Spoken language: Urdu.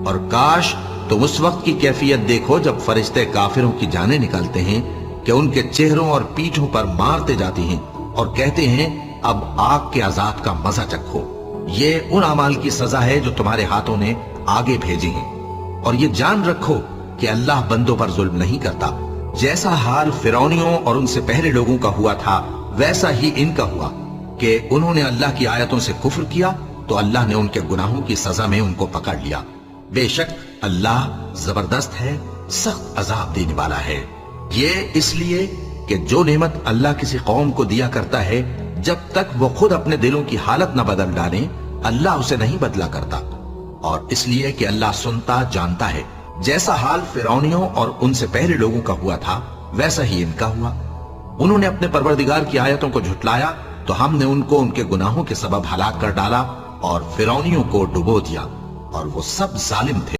اور کاش تم اس وقت کی کیفیت دیکھو جب فرشتے کافروں کی جانیں نکالتے ہیں کہ ان کے چہروں اور پیٹھوں پر مارتے جاتے ہیں اور کہتے ہیں اب آگ کے عذاب کا مزہ چکھو۔ یہ ان اعمال کی سزا ہے جو تمہارے ہاتھوں نے آگے بھیجے ہیں، اور یہ جان رکھو کہ اللہ بندوں پر ظلم نہیں کرتا۔ جیسا حال فرعونیوں اور ان سے پہلے لوگوں کا ہوا تھا ویسا ہی ان کا ہوا کہ انہوں نے اللہ کی آیتوں سے کفر کیا تو اللہ نے ان کے گناہوں کی سزا میں ان کو پکڑ لیا۔ بے شک اللہ زبردست ہے، سخت عذاب دینے والا ہے۔ یہ اس لیے کہ جو نعمت اللہ کسی قوم کو دیا کرتا ہے جب تک وہ خود اپنے دلوں کی حالت نہ بدل ڈالیں اللہ اسے نہیں بدلا کرتا، اور اس لیے کہ اللہ سنتا جانتا ہے۔ جیسا حال فرعونیوں اور ان سے پہلے لوگوں کا ہوا تھا ویسا ہی ان کا ہوا۔ انہوں نے اپنے پروردگار کی آیتوں کو جھٹلایا تو ہم نے ان کو ان کے گناہوں کے سبب ہلاک کر ڈالا اور فرعونیوں کو ڈبو دیا، اور وہ سب ظالم تھے۔